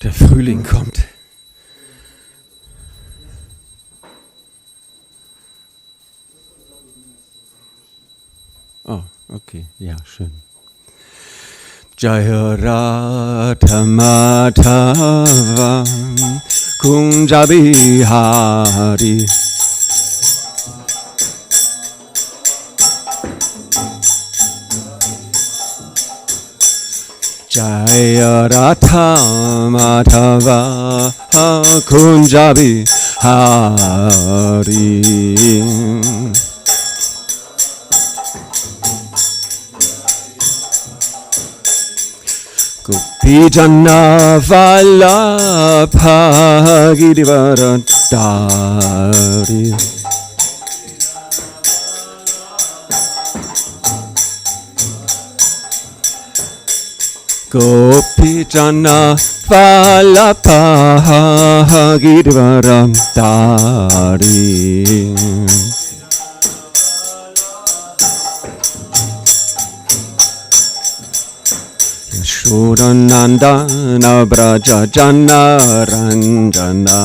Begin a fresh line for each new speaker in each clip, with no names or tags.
Der Frühling kommt. Oh, okay, ja, schön. Jaya Radha Madhava Kunja Bihari Jaya Radha Madhava Kunja Bihari Gopijana Vallabha Girivaradari Gopijana Vallabha Girivaradari Shuranandana Braja Jana Ranjana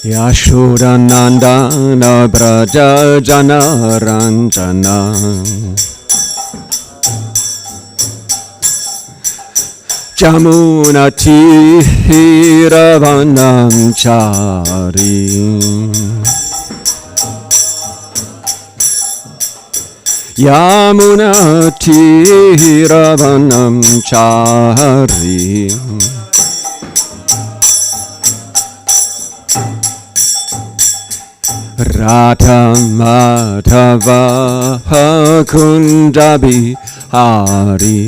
Yashuranandana Braja Jana Ranjana Jamuna Tiravanam Chari Yamuna Tiravanam Chari Radha Madhava Kunja Bihari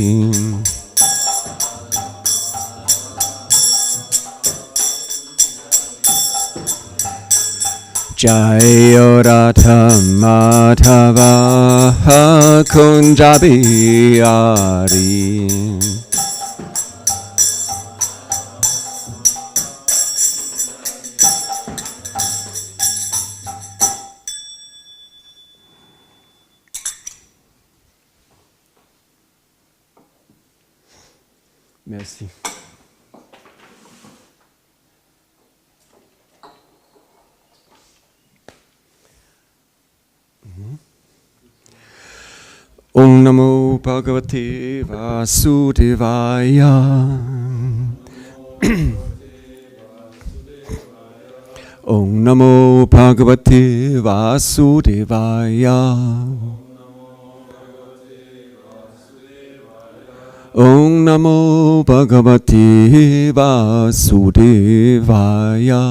Jaya Radha Madhava Kunja Bihari Merci. Om Namo Bhagavate Vasudevaya. Om Namo Bhagavate Vasudevaya. Om Namo Bhagavate Vasudevaya.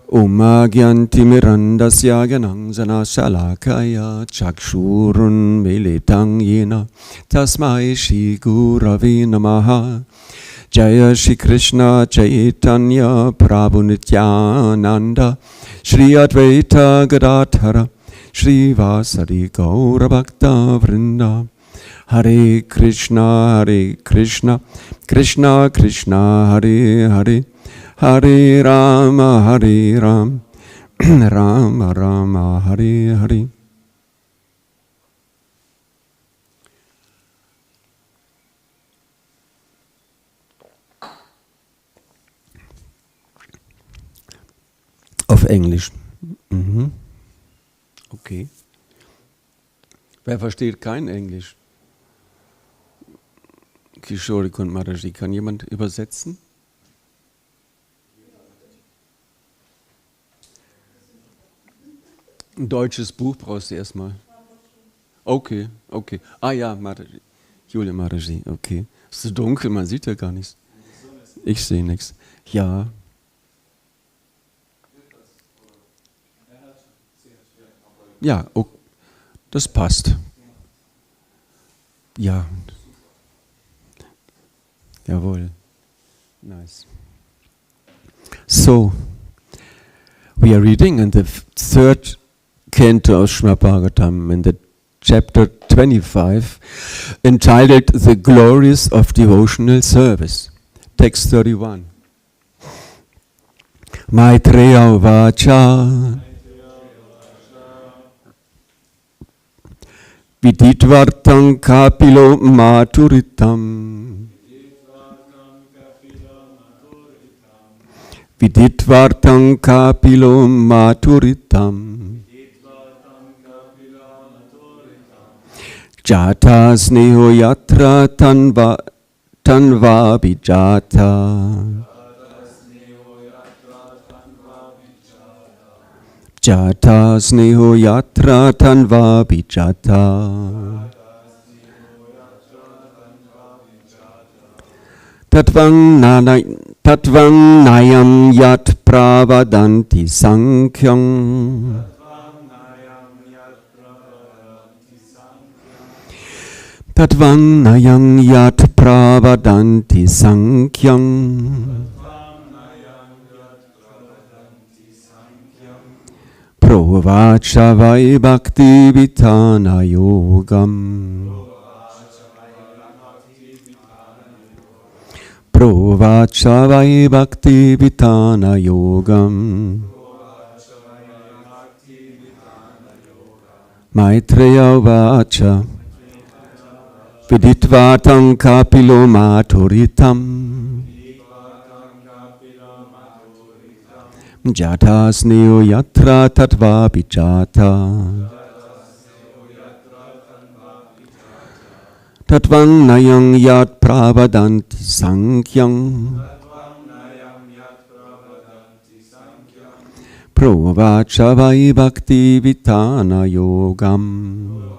Om Agyantimirandasya Gyananjana Shalakaya Chakshurun Militang Yena Tasmai Shri Gurave Namaha. Jaya Shri Krishna Chaitanya Prabhu Nityananda Shri Advaita Gadadhara Shri Vasari Gaura Bhakta Vrinda. Hare Krishna Krishna Krishna Hare Hare Hare Rama Rama Rama Hare Hare. Auf Englisch. Mhm. Okay. Wer versteht kein Englisch? Kishore und Maraji, kann jemand übersetzen? Ein deutsches Buch brauchst du erstmal. Okay. Ah ja, Maraji. Julia Maraji, okay. Es ist so dunkel, man sieht ja gar nichts. Ich sehe nichts. Ja. Ja, okay. Das passt. Ja. Jawohl. Nice. So, we are reading in the third canto of Srimad Bhagavatam in the chapter 25, entitled The Glories of Devotional Service. Text 31. Maitreya Vacha Viditvartam Kapilo Maturitam Viditvartam Kapilo Maturitam Jata Sneho Yatra Tanva Vijata Jata Sneho Yatra Tanva Vijata Tatvang Nayam Yat Pravadanti Sankyam Tatvang Nayam Yat Pravadanti Sankyam Provacha Vai Bhakti Vitana Yogam Provacha Vai Bhakti Vitana Yogam Maitreya Vacha Viditvatam Kapilo Maturitam Jata Sneo Yatra Tatva Vijata Tatvang Nayang Yat Pravadanti Sankyam Provacha Vai Bhakti Vitana Yogam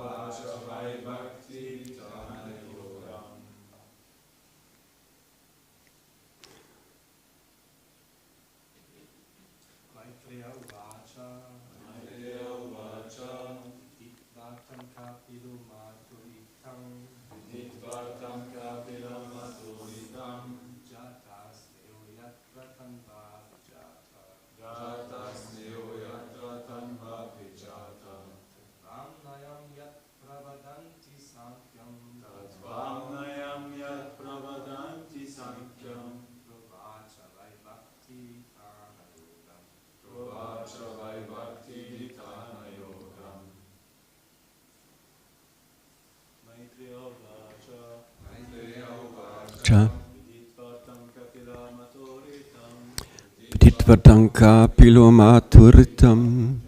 Viditvatam Kapilo Maturitam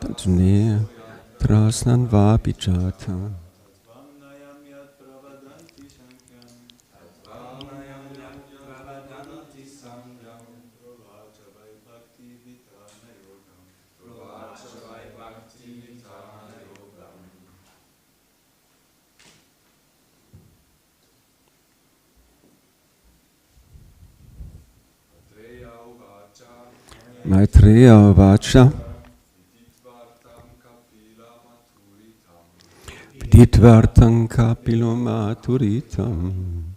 Tantunea Trasnan Vabhijata Maitreya Vacha Viditvartam Kapilo Maturitam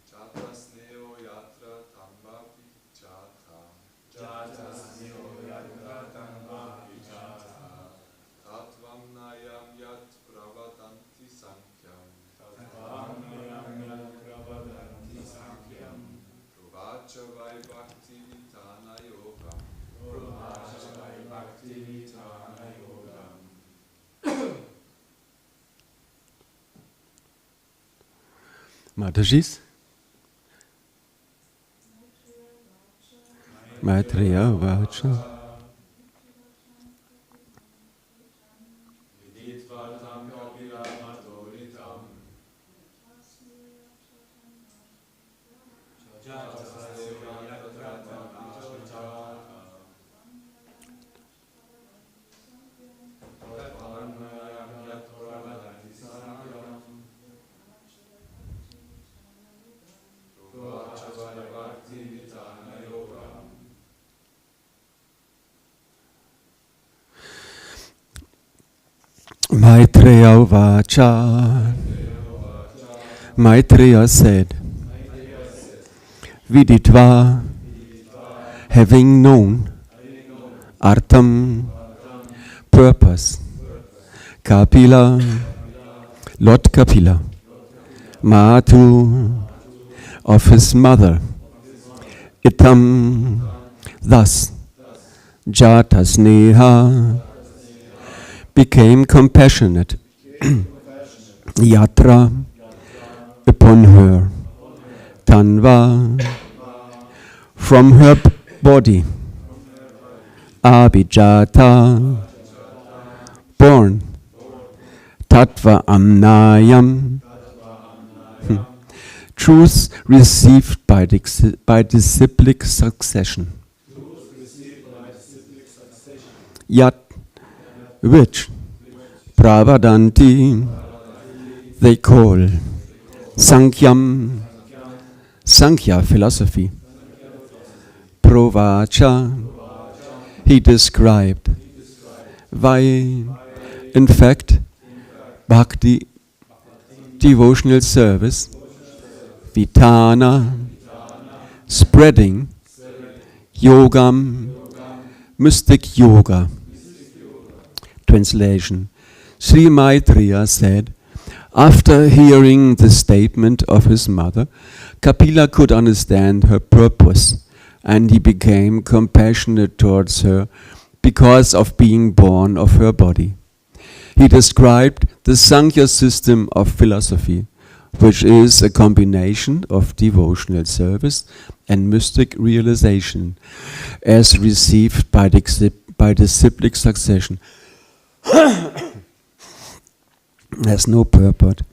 Matajis Maitreya Vacha Maitreya Vacha Maitreya said, Viditva, having known, Artam, purpose, Kapila, Lord Kapila, Matu, of his mother, Itam, thus, Jata Sneha, became compassionate, Yatra, upon her, Tanva, from her body, Abhijata, born, Tattva Amnayam, truth received by disciplic succession. Yat, which, Pravadanti, they call, Sankyam, Sankhya philosophy, Provacha, he described, Vai, in fact, Bhakti, devotional service, Vitana, spreading, Yogam, mystic yoga. Translation. Sri Maitreya said, after hearing the statement of his mother, Kapila could understand her purpose, and he became compassionate towards her because of being born of her body. He described the Sankhya system of philosophy, which is a combination of devotional service and mystic realization, as received by disciplic succession. There's no purport.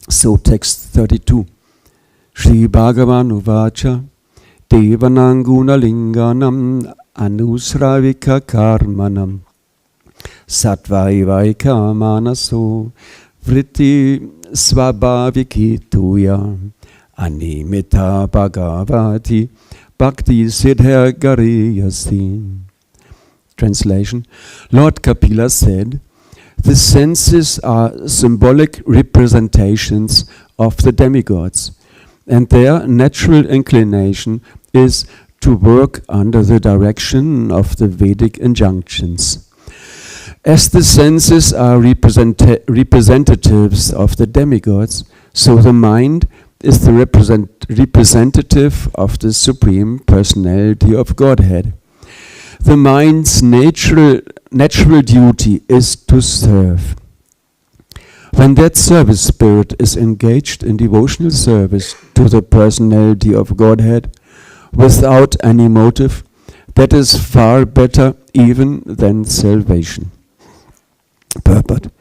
So text 32. Shri Bhagavan Uvacha Devananguna Linganam Anusravika Karmanam Sattvaika Manaso Vritti Svabhavikituya Animita Bhagavati Bhakti Siddha Gariyasi. Translation. Lord Kapila said, the senses are symbolic representations of the demigods, and their natural inclination is to work under the direction of the Vedic injunctions. As the senses are representatives of the demigods, so the mind is the representative of the Supreme Personality of Godhead. The mind's natural duty is to serve. When that service spirit is engaged in devotional service to the Personality of Godhead without any motive, that is far better even than salvation. Purport.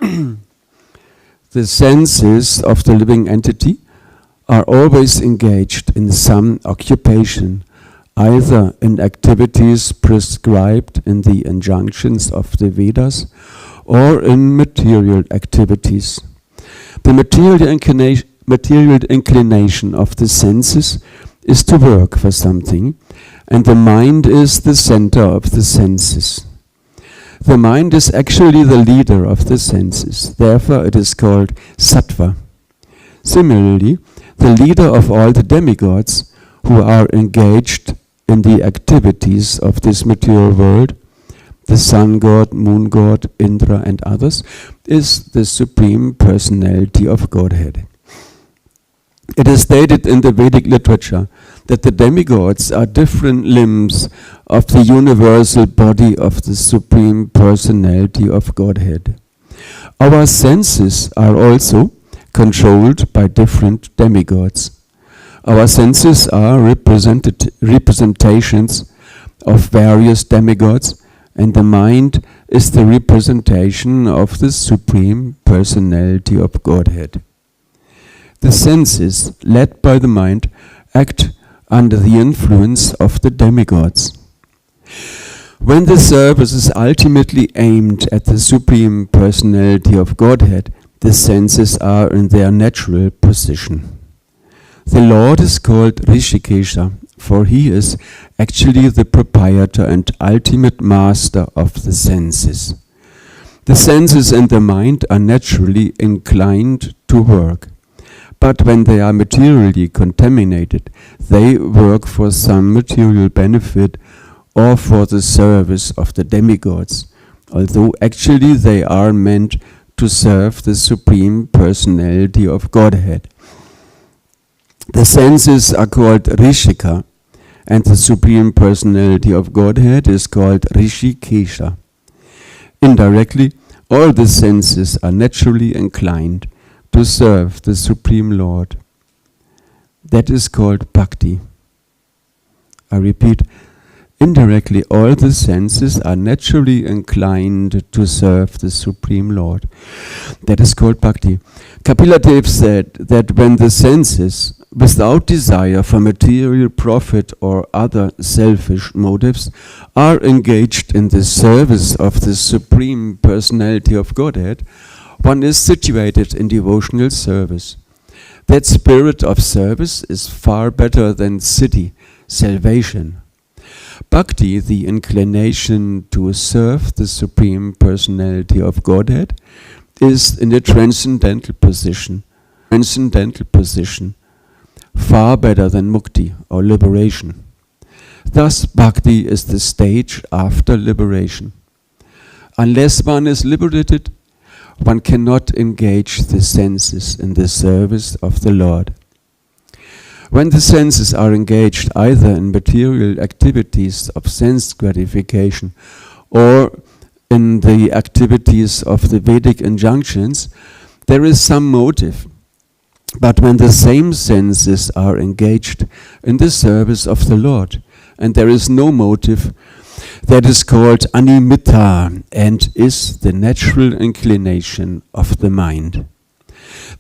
The senses of the living entity are always engaged in some occupation, either in activities prescribed in the injunctions of the Vedas or in material activities. The material inclination of the senses is to work for something, and the mind is the center of the senses. The mind is actually the leader of the senses, therefore it is called sattva. Similarly, the leader of all the demigods who are engaged in the activities of this material world, the sun god, moon god, Indra and others, is the Supreme Personality of Godhead. It is stated in the Vedic literature that the demigods are different limbs of the universal body of the Supreme Personality of Godhead. Our senses are also controlled by different demigods. Our senses are representations of various demigods, and the mind is the representation of the Supreme Personality of Godhead. The senses, led by the mind, act under the influence of the demigods. When the service is ultimately aimed at the Supreme Personality of Godhead, the senses are in their natural position. The Lord is called Rishikesha, for he is actually the proprietor and ultimate master of the senses. The senses and the mind are naturally inclined to work. But when they are materially contaminated, they work for some material benefit or for the service of the demigods, although actually they are meant to serve the Supreme Personality of Godhead. The senses are called Rishika, and the Supreme Personality of Godhead is called Rishikesha. Indirectly, all the senses are naturally inclined to serve the Supreme Lord. That is called bhakti. I repeat, indirectly all the senses are naturally inclined to serve the Supreme Lord. That is called bhakti. Kapila Dev said that when the senses, without desire for material profit or other selfish motives, are engaged in the service of the Supreme Personality of Godhead, one is situated in devotional service. That spirit of service is far better than siddhi, salvation. Bhakti, the inclination to serve the Supreme Personality of Godhead, is in a transcendental position, far better than mukti or liberation. Thus, bhakti is the stage after liberation. Unless one is liberated, one cannot engage the senses in the service of the Lord. When the senses are engaged either in material activities of sense gratification or in the activities of the Vedic injunctions, there is some motive. But when the same senses are engaged in the service of the Lord, and there is no motive, that is called animitta and is the natural inclination of the mind.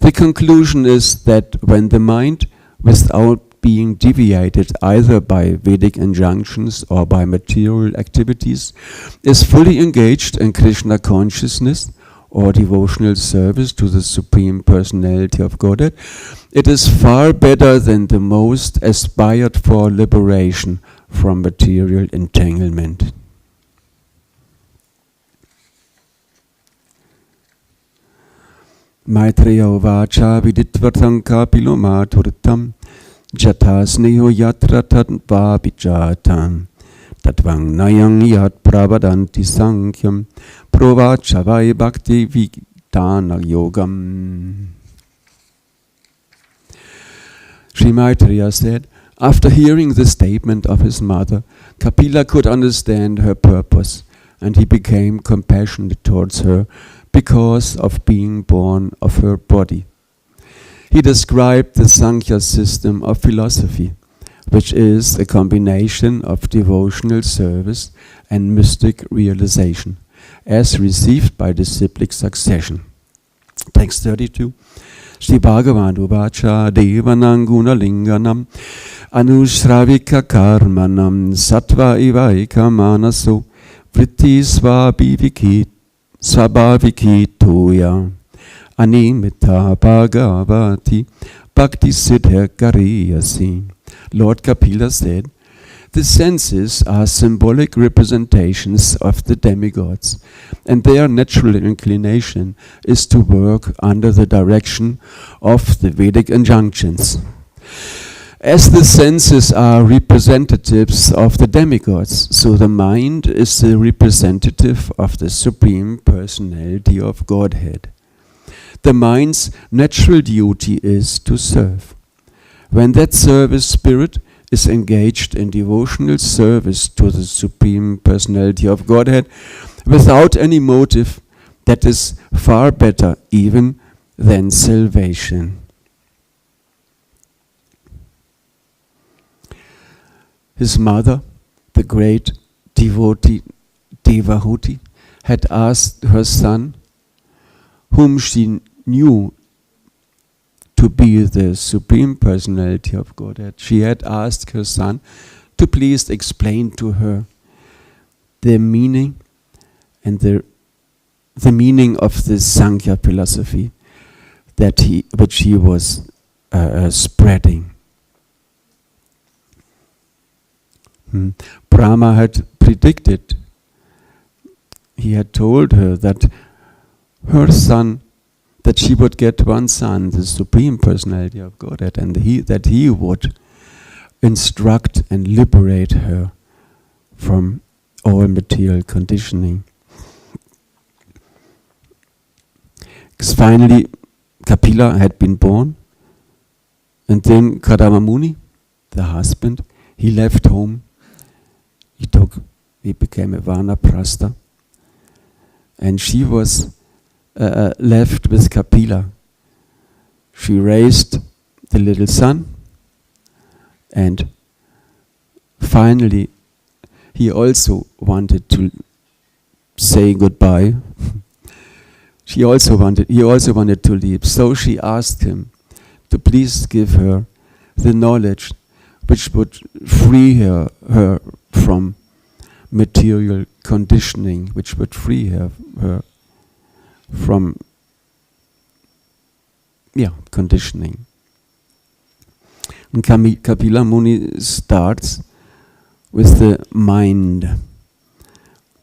The conclusion is that when the mind, without being deviated either by Vedic injunctions or by material activities, is fully engaged in Krishna consciousness or devotional service to the Supreme Personality of Godhead, it is far better than the most aspired for liberation from material entanglement. Maitreya uvacha viditvartam kapilo maturtam jata sneho yatra tatva vijatam tatvang nayang yat pravadanti sankyam provachavai bhakti vidana yogam. Sri Maitreya said, after hearing the statement of his mother, Kapila could understand her purpose, and he became compassionate towards her because of being born of her body. He described the Sankhya system of philosophy, which is a combination of devotional service and mystic realization, as received by disciplic succession. Text 32. Shri Bhagavan Uvacha Devanam Gunalinganam Anushravika Karmanam Sattva Ivaika Manaso Vritti Swabhavikitoya Animita Bhagavati Bhakti Siddha Kariyasi. Lord Kapila said, the senses are symbolic representations of the demigods, and their natural inclination is to work under the direction of the Vedic injunctions. As the senses are representatives of the demigods, so the mind is the representative of the Supreme Personality of Godhead. The mind's natural duty is to serve. When that service spirit is engaged in devotional service to the Supreme Personality of Godhead without any motive, that is far better even than salvation. His mother, the great devotee Devahuti, had asked her son, whom she knew to be the Supreme Personality of Godhead, she had asked her son to please explain to her the meaning and the meaning of the Sankhya philosophy which he was spreading. Brahma had predicted, he had told her that her son that she would get one son, the Supreme Personality of Godhead, and that he would instruct and liberate her from all material conditioning. Because finally, Kapila had been born, and then Kadama Muni, the husband, he left home. He became a Vanaprastha, and she was left with Kapila. She raised the little son, and finally, he also wanted to say goodbye. He also wanted to leave. So she asked him to please give her the knowledge which would free her from material conditioning, which would free her from conditioning. And Kapila Muni starts with the mind.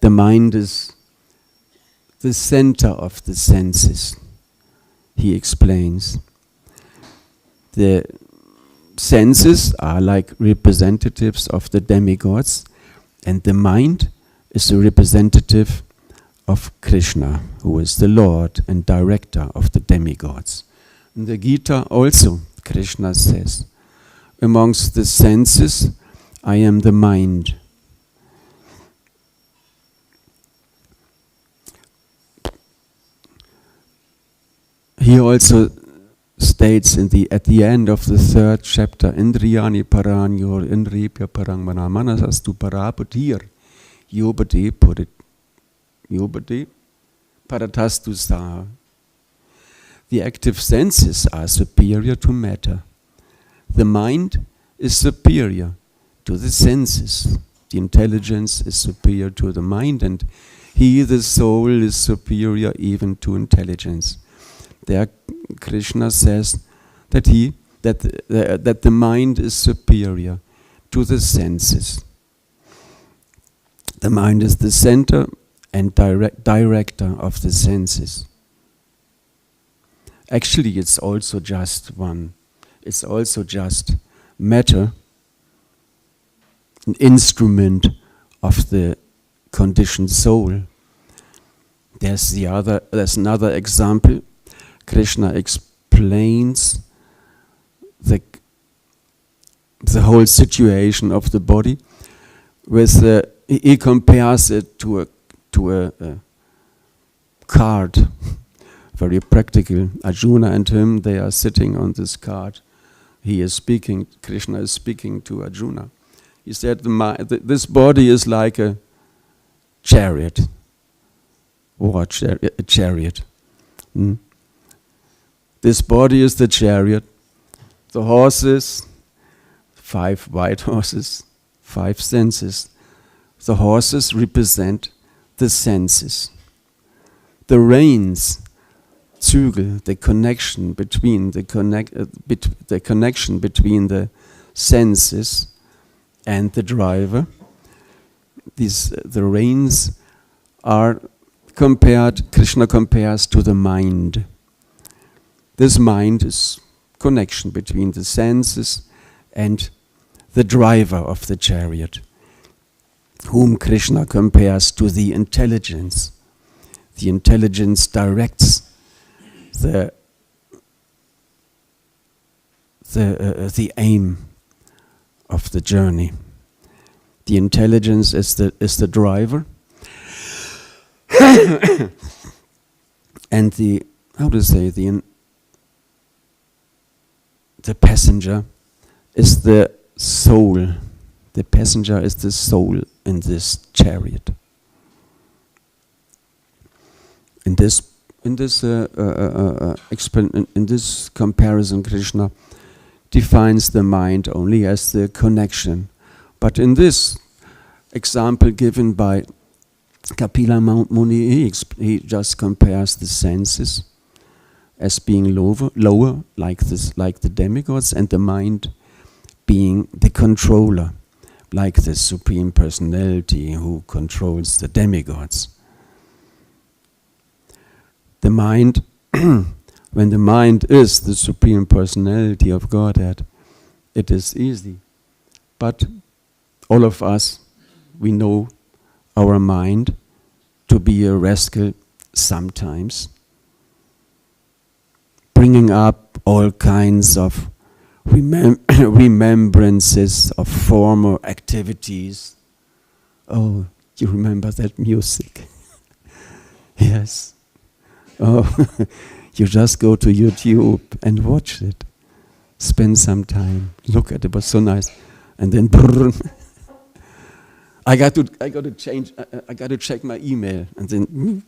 The mind is the center of the senses, he explains. The senses are like representatives of the demigods, and the mind is a representative of Krishna, who is the Lord and director of the demigods. In the Gita also, Krishna says, amongst the senses, I am the mind. He also states at the end of the 3rd chapter, Indriyani paranyor indripya parangmana manasastu paraputir yobade paratastu saha. The active senses are superior to matter. The mind is superior to the senses. The intelligence is superior to the mind, and he, the soul, is superior even to intelligence. There, Krishna says that the mind is superior to the senses. The mind is the center and director of the senses. Actually, it's also just matter, an instrument of the conditioned soul. There's another example. Krishna explains the whole situation of the body with he compares it to a cart, very practical. Arjuna and him, they are sitting on this cart. He is speaking. Krishna is speaking to Arjuna. He said, "This body is like a chariot, or a chariot." This body is the chariot. The horses, 5 white horses, 5 senses. The horses represent the senses. The reins, Zügel, the connection between the senses and the driver. The reins are Krishna compares to the mind. This mind is connection between the senses and the driver of the chariot, whom Krishna compares to the intelligence. The intelligence directs the aim of the journey. The intelligence is the driver, and the passenger is the soul. The passenger is the soul in this chariot. In this comparison, Krishna defines the mind only as the connection. But in this example given by Kapila Muni, he just compares the senses as being lower, like the demigods, and the mind being the controller, like the Supreme Personality who controls the demigods. The mind when the mind is the Supreme Personality of Godhead, it is easy. But all of us, we know our mind to be a rascal sometimes, bringing up all kinds of remembrances of former activities. Oh, you remember that music? Yes. Oh, you just go to YouTube and watch it. Spend some time. Look at it, was so nice. And then brrr. I got to check my email, and then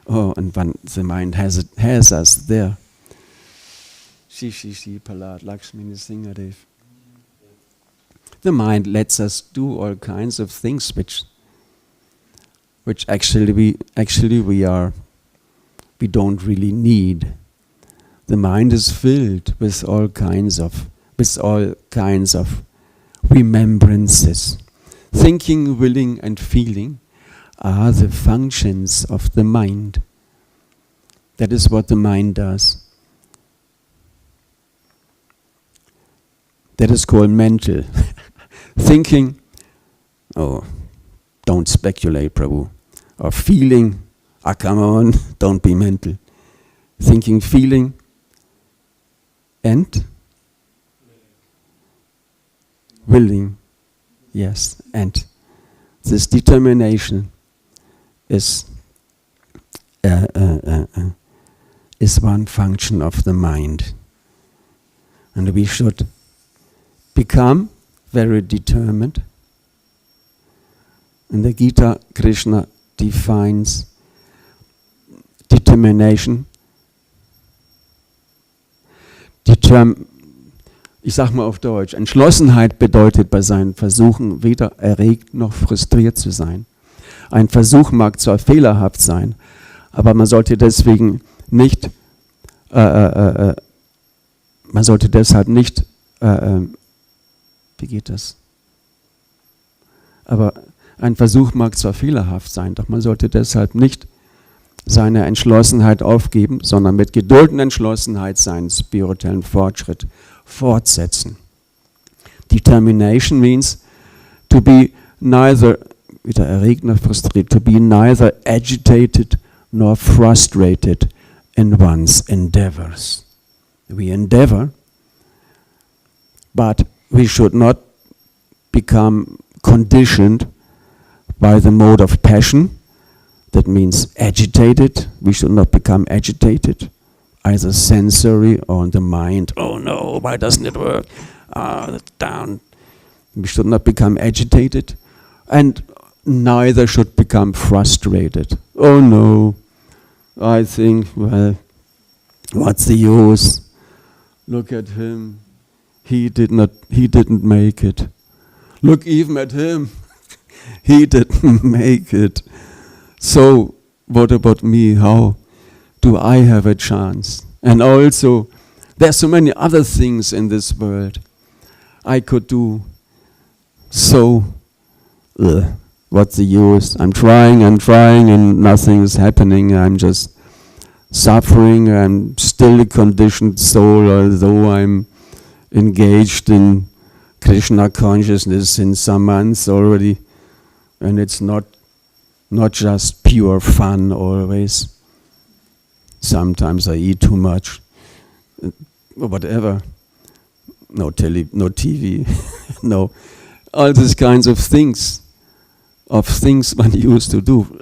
and when the mind has us there. Shi Palat Lakshmi Singadev. The mind lets us do all kinds of things which actually we don't really need. The mind is filled with all kinds of remembrances. Thinking, willing, and feeling are the functions of the mind. That is what the mind does. That is called mental. Thinking, don't speculate, Prabhu. Or feeling, come on, don't be mental. Thinking, feeling, and willing. Yes, and this determination is one function of the mind. And we should become very determined. In the Gita, Krishna defines determination. Ich sag mal auf Deutsch, Entschlossenheit bedeutet bei seinen Versuchen weder erregt noch frustriert zu sein. Ein Versuch mag zwar fehlerhaft sein, aber man sollte deswegen nicht, wie geht das? Aber ein Versuch mag zwar fehlerhaft sein, doch man sollte deshalb nicht seine Entschlossenheit aufgeben, sondern mit Geduld und Entschlossenheit seinen spirituellen Fortschritt fortsetzen. Determination means to be neither, weder erregt noch frustriert, to be neither agitated nor frustrated in one's endeavors. We endeavor, but we should not become conditioned by the mode of passion. That means agitated. We should not become agitated, either sensory or in the mind. Oh no, why doesn't it work? Down. We should not become agitated, and neither should become frustrated. Oh no, I think, well, what's the use? Look at him. He didn't make it. Look even at him. He didn't make it. So, what about me? How do I have a chance? And also, there's so many other things in this world I could do. So, what's the use? I'm trying and nothing is happening. I'm just suffering. I'm still a conditioned soul, although I'm engaged in Krishna consciousness in some months already. And it's not just pure fun always. Sometimes I eat too much, or whatever. No TV, no, all these kinds of things one used to do.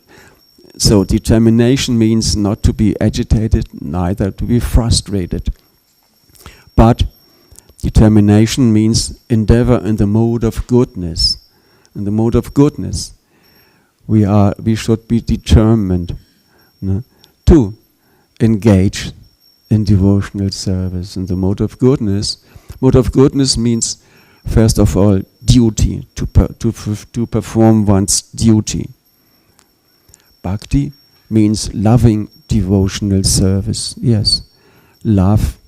So determination means not to be agitated, neither to be frustrated. But determination means endeavor in the mode of goodness. In the mode of goodness, we should be determined to engage in devotional service. In the mode of goodness means, first of all, duty, to perform one's duty. Bhakti means loving devotional service. Yes, love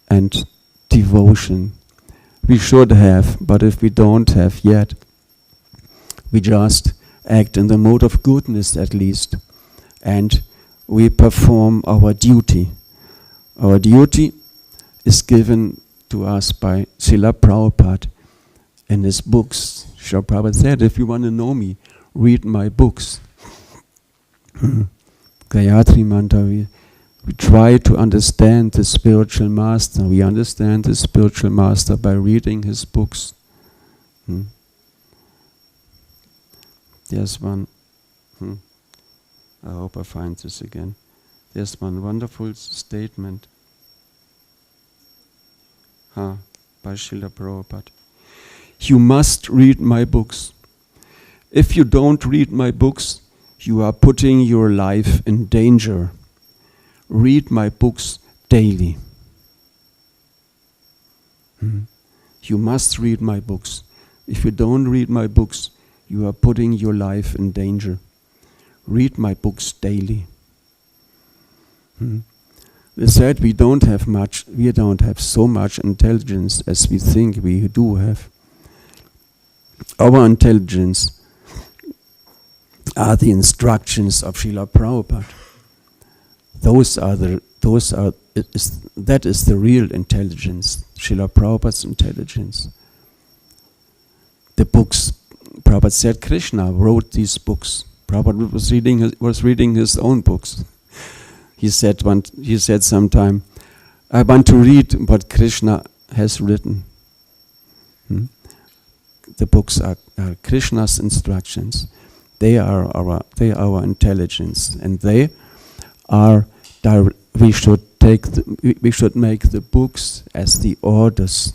and devotion we should have, but if we don't have yet, we just act in the mode of goodness at least, and we perform our duty. Our duty is given to us by Srila Prabhupada in his books. Srila Prabhupada said, if you want to know me, read my books. Gayatri Mantra, we try to understand the spiritual master. We understand the spiritual master by reading his books. There's one, I hope I find this again. There's one wonderful statement by Srila Prabhupada. You must read my books. If you don't read my books, you are putting your life in danger. Read my books daily. You must read my books. If you don't read my books, you are putting your life in danger. Read my books daily. They said we don't have so much intelligence as we think we do have. Our intelligence are the instructions of Srila Prabhupada. That is the real intelligence, Srila Prabhupada's intelligence. The books, Prabhupada said Krishna wrote these books. Prabhupada was reading his own books. He said sometime, I want to read what Krishna has written. The books are Krishna's instructions. They are our intelligence, and they are. We should make the books as the orders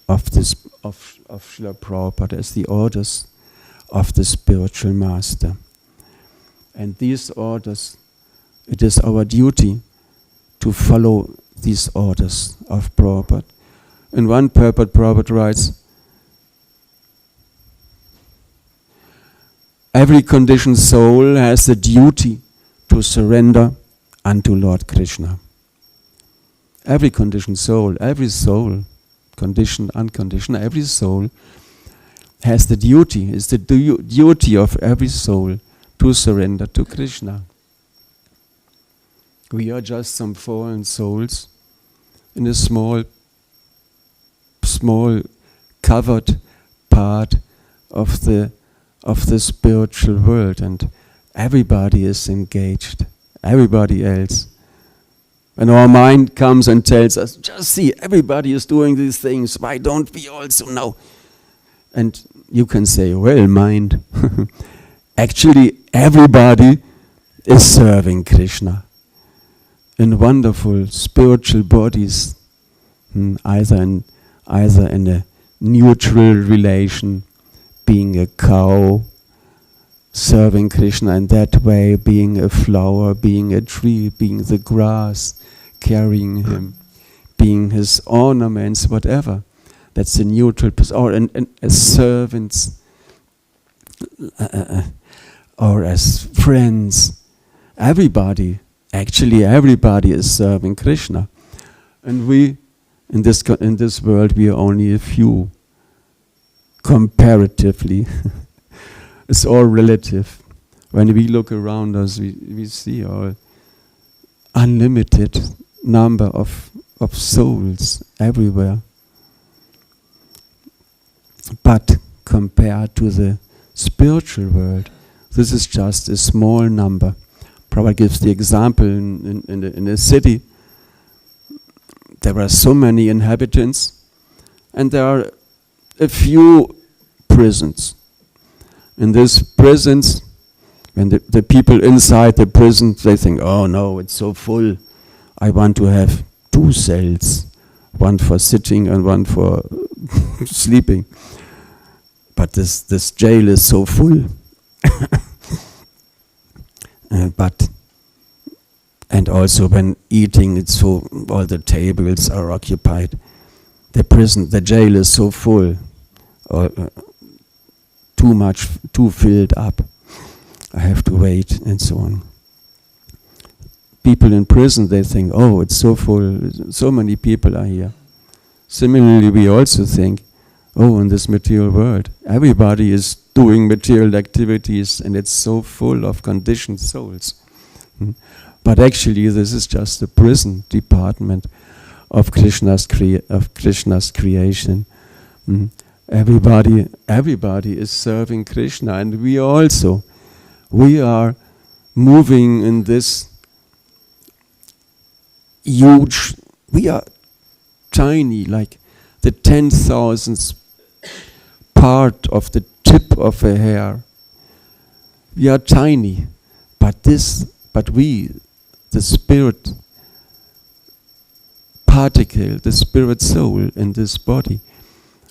of Srila Prabhupada, as the orders of the spiritual master. And these orders, it is our duty to follow these orders of Prabhupada. In one purport, Prabhupada writes, every conditioned soul has the duty to surrender unto Lord Krishna. Every conditioned soul, conditioned, unconditioned, every soul has the duty, is the duty of every soul to surrender to Krishna. We are just some fallen souls in a small covered part of the spiritual world, and everybody is engaged. Everybody else. And our mind comes and tells us, just see, everybody is doing these things. Why don't we also know? And you can say, well, mind. Actually, everybody is serving Krishna in wonderful spiritual bodies, either in a neutral relation, being a cow, serving Krishna in that way, being a flower, being a tree, being the grass, carrying him, being his ornaments, whatever. That's the neutral person, or as servants, or as friends. Everybody is serving Krishna. And we, in this world, we are only a few, comparatively. It's all relative. When we look around us, we see our unlimited number of souls everywhere. But compared to the spiritual world, this is just a small number. Prabhupada gives the example in a city. There are so many inhabitants, and there are a few prisons. In these prisons, when the people inside the prison, they think, oh no, it's so full. I want to have 2 cells, one for sitting and one for sleeping. But this jail is so full. And also when eating, it's so all the tables are occupied. The jail is so full, too filled up. I have to wait, and so on. People in prison, they think, oh, it's so full, so many people are here. Similarly, we also think, oh, in this material world, everybody is doing material activities, and it's so full of conditioned souls. But actually, this is just the prison department of Krishna's creation. Everybody is serving Krishna, and we also. We are moving in this huge. We are tiny, like the 10,000th part of the tip of a hair. We are tiny, but we, the spirit particle, the spirit soul in this body,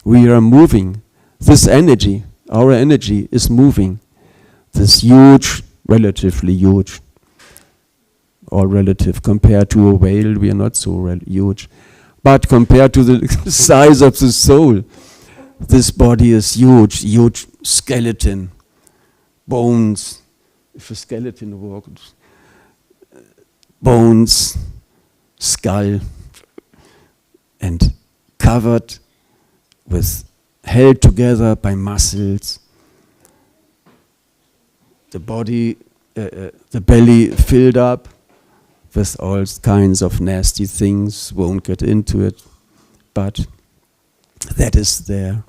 we are moving. This energy, our energy is moving. This huge, relatively huge, or relative compared to a whale, we are not so huge. But compared to the size of the soul, this body is huge, huge skeleton, bones. If a skeleton walks, bones, skull, and covered with, held together by muscles. The body, the belly filled up with all kinds of nasty things, won't get into it, but that is there.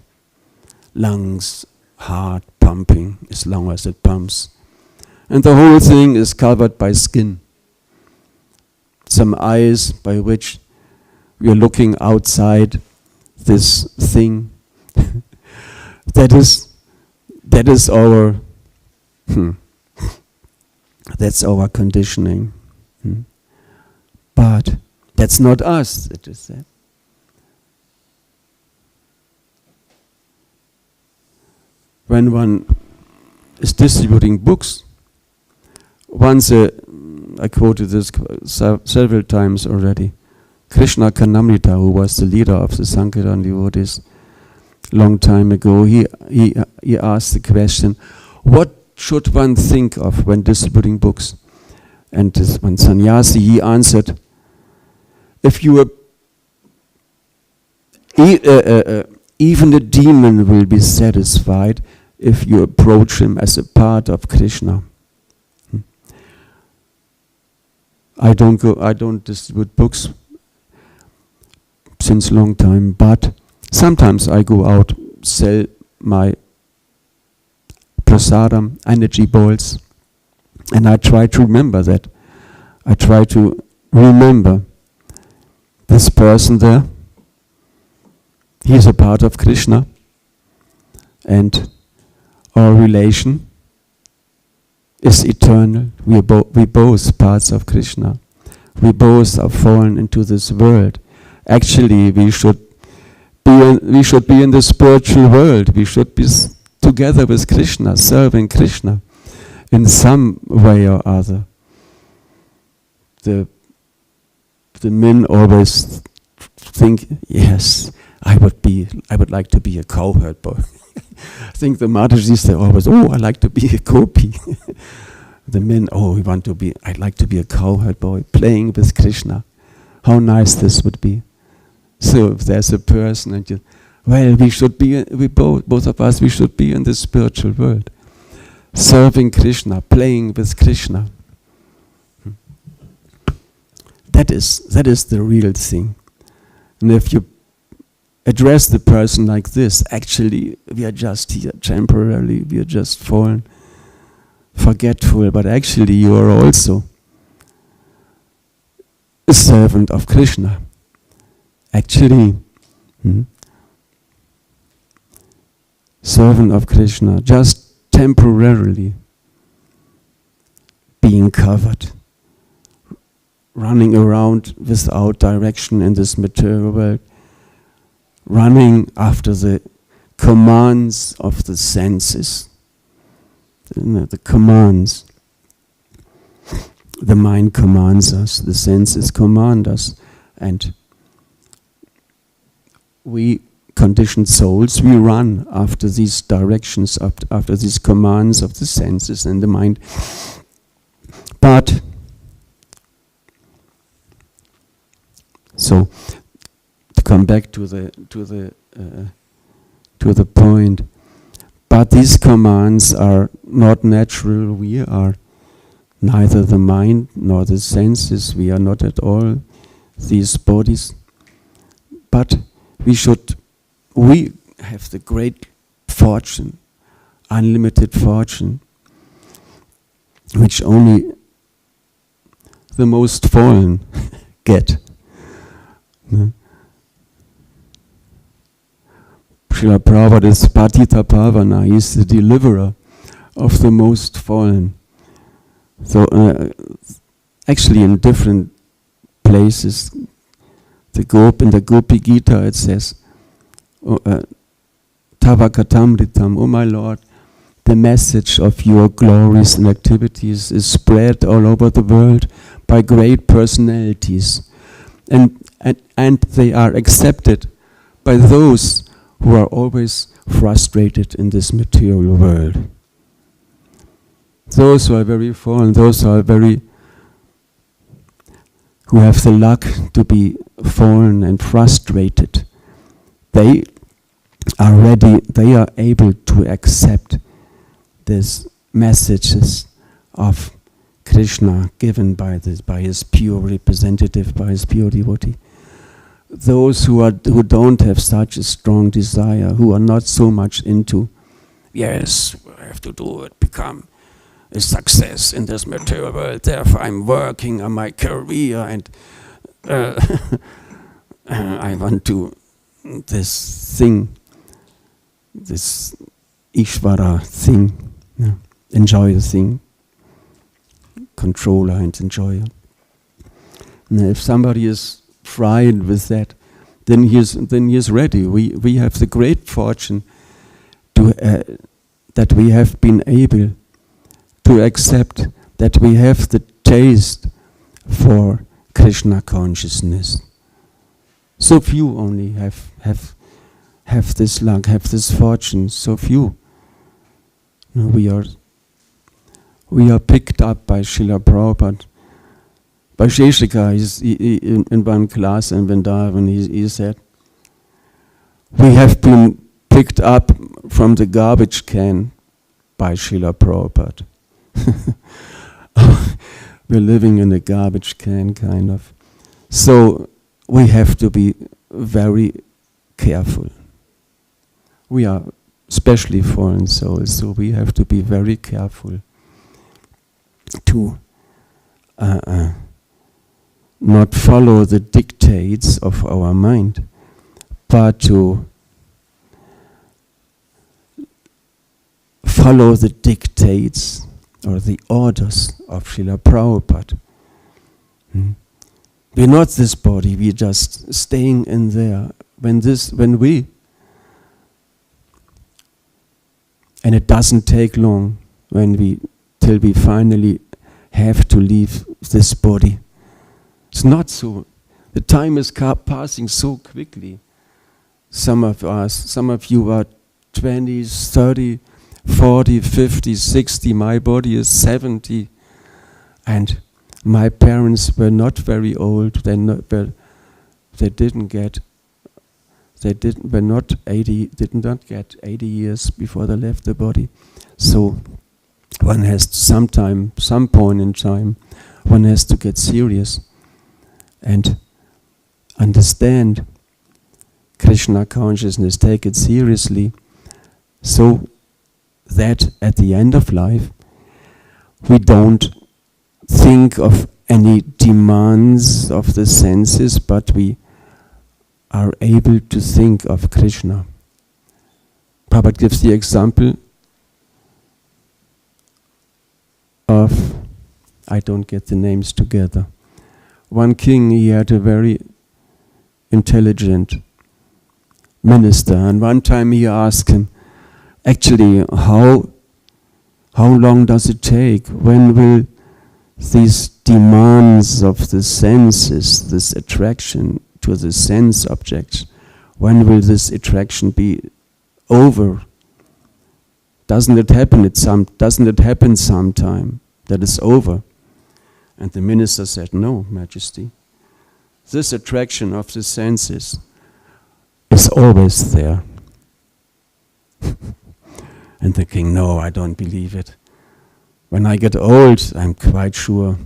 Lungs, heart pumping as long as it pumps. And the whole thing is covered by skin. Some eyes by which we are looking outside this thing. That is our that's our conditioning. But that's not us, it is that. When one is distributing books, once I quoted this several times already, Krishna Kanamrita, who was the leader of the Sankirtan devotees long time ago, he asked the question, what should one think of when distributing books? And this one sannyasi, he answered, if you even a demon will be satisfied if you approach him as a part of Krishna. I don't distribute books since long time, but sometimes I go out, sell my prasadam, energy balls, and I try to remember that. I try to remember this person there. He is a part of Krishna, and our relation is eternal. We are both parts of Krishna. We both are fallen into this world. Actually, we should be in the spiritual world. We should be together with Krishna, serving Krishna in some way or other. The men always think, yes, I would like to be a cowherd boy. I think the Matajis, they always, I'd like to be a gopi. The men, I'd like to be a cowherd boy, playing with Krishna. How nice this would be. So if there's a person and both of us, we should be in the spiritual world, serving Krishna, playing with Krishna. That is the real thing. And if you address the person like this, actually we are just here temporarily, we are just fallen, forgetful, but actually you are also a servant of Krishna. Actually, servant of Krishna, just temporarily being covered, running around without direction in this material world, running after the commands of the senses, the commands. The mind commands us, the senses command us, and we conditioned souls, we run after these directions, after these commands of the senses and the mind. But so to come back to the point, but these commands are not natural. We are neither the mind nor the senses. We are not at all these bodies. But we have the great fortune, unlimited fortune, which only the most fallen get. Srila Prabhupada is Patita Pavana. He is the deliverer of the most fallen. So actually in different places, in the Gopi Gita it says, Tavakatamritam, oh my Lord, the message of your glories and activities is spread all over the world by great personalities. And they are accepted by those who are always frustrated in this material world. Those who are very fallen, those who have the luck to be fallen and frustrated, they are able to accept these messages of Krishna given by his pure representative, by his pure devotee. Those who don't have such a strong desire, who are not so much into, yes, I have to do it, become a success in this material world, therefore I'm working on my career and I want to this thing, this Ishvara thing, enjoy the thing, controller and enjoyer. Now, if somebody is fried with that, then he is ready. We have the great fortune that we have been able to accept that we have the taste for Krishna consciousness. So few only have this luck, have this fortune. So few. No, we are picked up by Srila Prabhupada. By Sheshika, in one class in Vrindavan, he said, we have been picked up from the garbage can by Srila Prabhupada. We're living in a garbage can, kind of. So we have to be very careful. We are especially fallen souls, so we have to be very careful to not follow the dictates of our mind, but to follow the dictates or the orders of Srila Prabhupada. We're not this body, we're just staying in there. And it doesn't take long till we finally have to leave this body. It's not so. The time is passing so quickly. Some of you are 20, 30, 40, 50, 60. My body is 70. And my parents were not very old. They did not get 80 years before they left the body. So one has some point in time, one has to get serious and understand Krishna consciousness, take it seriously, so that at the end of life we don't think of any demands of the senses, but we are able to think of Krishna. Prabhupada gives the example of, I don't get the names together. One king, he had a very intelligent minister, and one time he asked him, actually, how long does it take? When will these demands of the senses, this attraction to the sense objects, when will this attraction be over? Doesn't it happen sometime that it's over? And the minister said, no, Majesty. This attraction of the senses is always there. And the king, no, I don't believe it. when I get old, I'm quite sure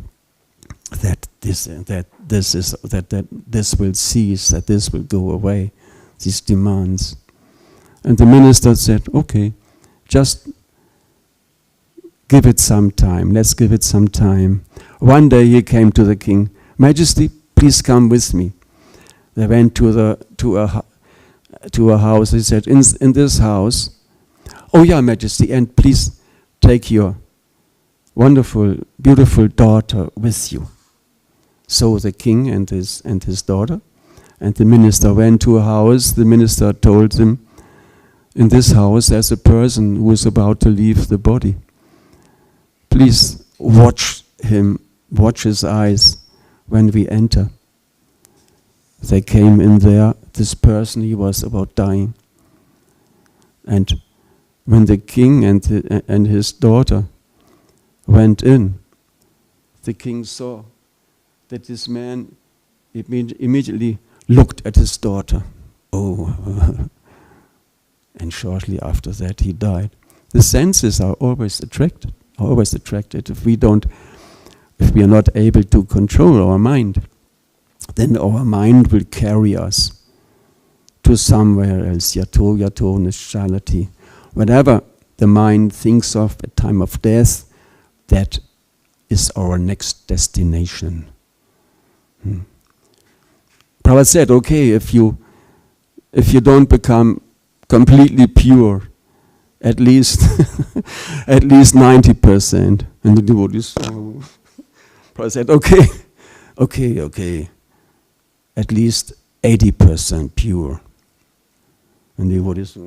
that this will cease, that this will go away, these demands. And the minister said, okay, just give it some time. Let's give it some time. One day he came to the king. Majesty, please come with me. They went to a house. He said, in this house, oh yeah, Majesty, and please take your wonderful, beautiful daughter with you. So the king and his daughter and the minister went to a house. The minister told them, in this house there's a person who is about to leave the body. Please watch him, watch his eyes when we enter. They came in there, this person, he was about dying. And when the king and his daughter went in, the king saw that this man immediately looked at his daughter. Oh, and shortly after that he died. The senses are always attracted. If we are not able to control our mind, then our mind will carry us to somewhere else. Yato nishalati. Whatever the mind thinks of at time of death, that is our next destination. Prabhupada said, okay, if you don't become completely pure, at least 90%. And the devotees, Prabhupada said, okay, at least 80% pure. And the devotees,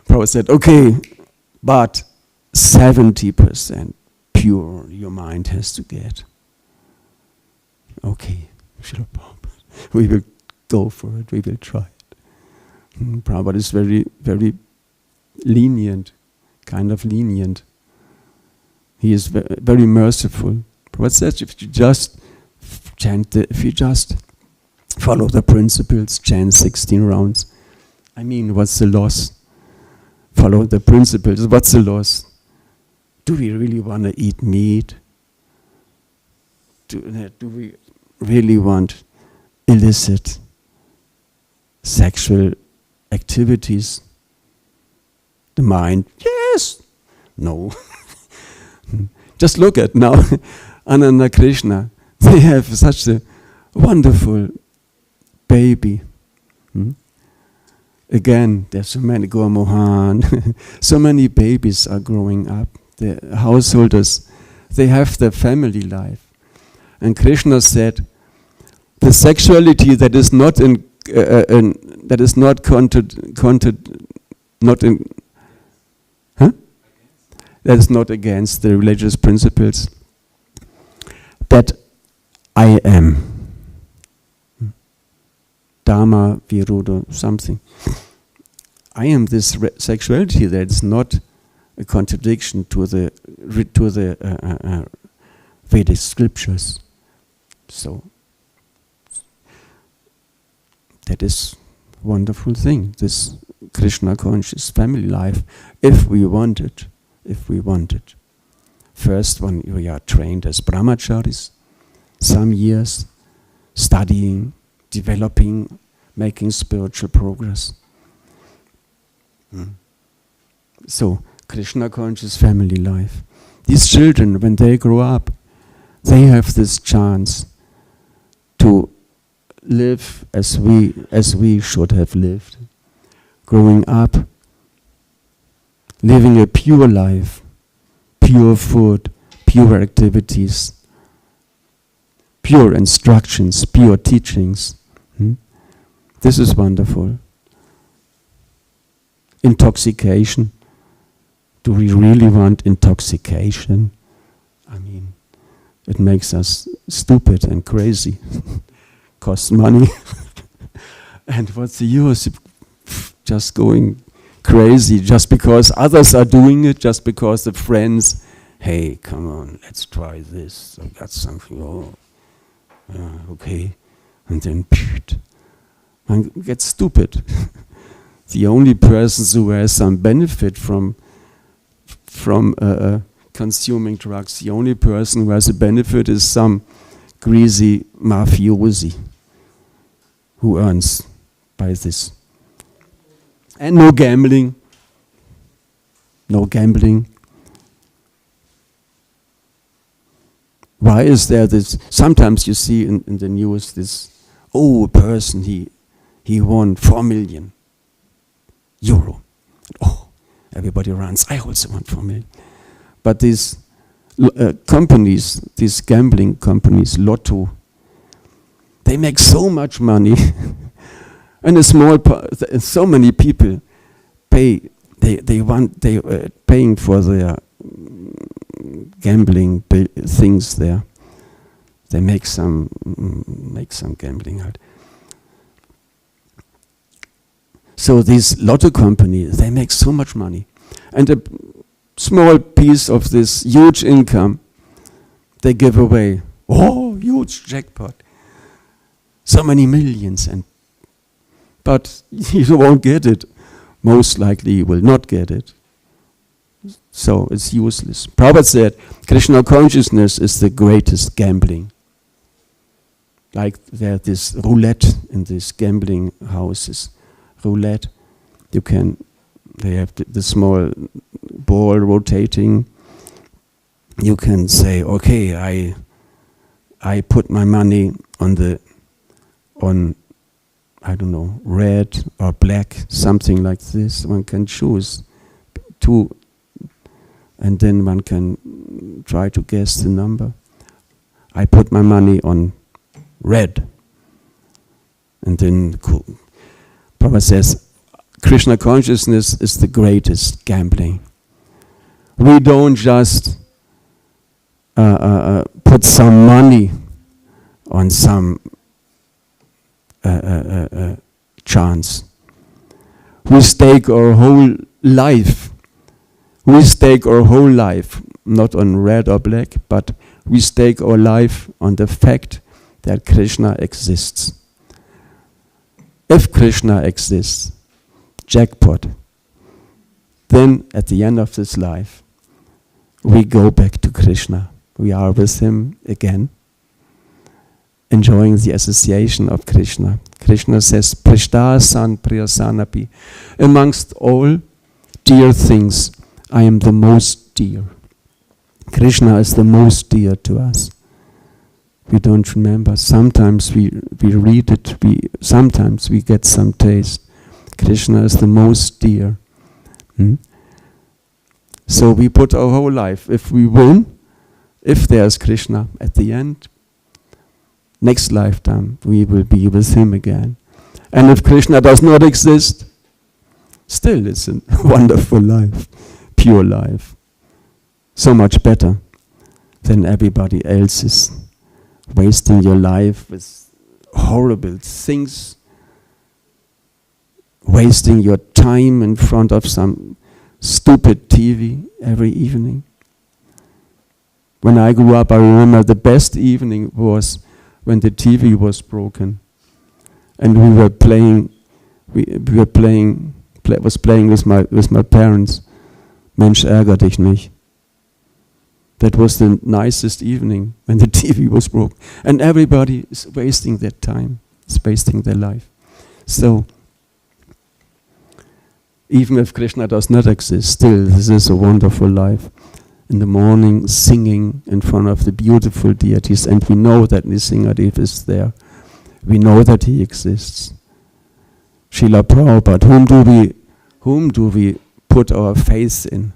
Prabhupada said, okay, but 70% pure your mind has to get. Okay, we will go for it, we will try it. Prabhupada is very, very lenient, kind of lenient. He is very merciful. Prabhupada says, if you just follow the principles, chant 16 rounds, I mean, what's the loss? Follow the principles, what's the loss? Do we really want to eat meat? Do we really want illicit sexual activities? The mind, yes, no. Just look at now, Ananda Krishna. They have such a wonderful baby. Again, there's so many, Gaur Mohan, so many babies are growing up. The householders, they have their family life. And Krishna said, the sexuality that is not that is not against the religious principles, that I am. Dharma, Viruddha, something. I am this sexuality that is not a contradiction to the Vedic scriptures. So that is a wonderful thing, this Krishna conscious family life, if we want it. First, when we are trained as brahmacharis, some years studying, developing, making spiritual progress. So, Krishna conscious family life. These children, when they grow up, they have this chance to live as we should have lived. Growing up, living a pure life, pure food, pure activities, pure instructions, pure teachings. This is wonderful. Intoxication. Do we really want intoxication? I mean, it makes us stupid and crazy. Costs money. And what's the use? Just going crazy just because others are doing it, just because the friends, hey, come on, let's try this. I got something. Okay. And then man gets stupid. The only persons who has some benefit from consuming drugs. The only person who has a benefit is some greasy mafiosi who earns by this. And no gambling. No gambling. Why is there this? Sometimes you see in the news this, a person, he won 4 million euro. Oh, everybody runs. I also want 4 million. But these companies, these gambling companies, Lotto, they make so much money, and a small so many people pay. They paying for their gambling things there. They make some gambling out. So these lotto companies, they make so much money, and a small piece of this huge income they give away. Oh, huge jackpot! So many millions, but you won't get it. Most likely you will not get it. So it's useless. Prabhupada said, Krishna consciousness is the greatest gambling. Like there's this roulette in these gambling houses. Roulette, they have the small ball rotating. You can say, okay, I put my money on I don't know, red or black, something like this. One can choose two, and then one can try to guess the number. I put my money on red. And then Prabhupada says, Krishna consciousness is the greatest gambling. We don't just put some money on some chance. We stake our whole life. We stake our whole life, not on red or black, but we stake our life on the fact that Krishna exists. If Krishna exists, jackpot, then at the end of this life, we go back to Krishna. We are with him again, enjoying the association of Krishna. Krishna says, Prishtasan Priyasanapi. Amongst all dear things, I am the most dear. Krishna is the most dear to us. We don't remember. Sometimes we read it, sometimes we get some taste. Krishna is the most dear. So we put our whole life. If we win, if there's Krishna at the end, next lifetime we will be with him again. And if Krishna does not exist, still it's a wonderful life, pure life. So much better than everybody else's. Wasting your life with horrible things, wasting your time in front of some stupid TV every evening. When I grew up, I remember the best evening was when the TV was broken, and we were playing. Was playing with my parents. Mensch, ärger dich nicht. That was the nicest evening when the TV was broken, and everybody is wasting their time, is wasting their life. So even if Krishna does not exist, still this is a wonderful life. In the morning, singing in front of the beautiful deities, and we know that Nisingadev is there. We know that he exists. Srila Prabhupada, whom do we put our faith in?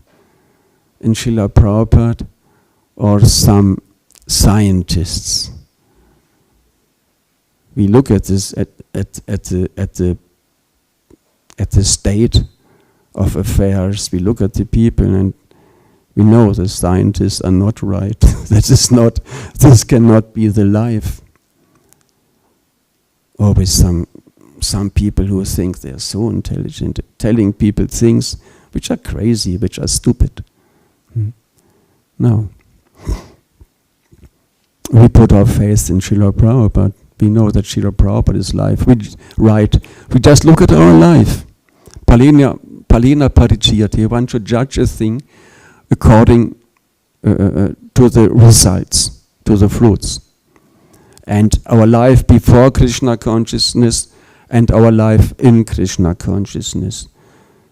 In Srila Prabhupada or some scientists? We look at this at the state of affairs. We look at the people, and we know the scientists are not right. This cannot be the life. Always some people who think they are so intelligent, telling people things which are crazy, which are stupid. No. We put our faith in Srila Prabhupada. We know that Srila Prabhupada is life. We just look at our life. Palina Parichiyate. One should judge a thing according to the results, to the fruits. And our life before Krishna consciousness and our life in Krishna consciousness.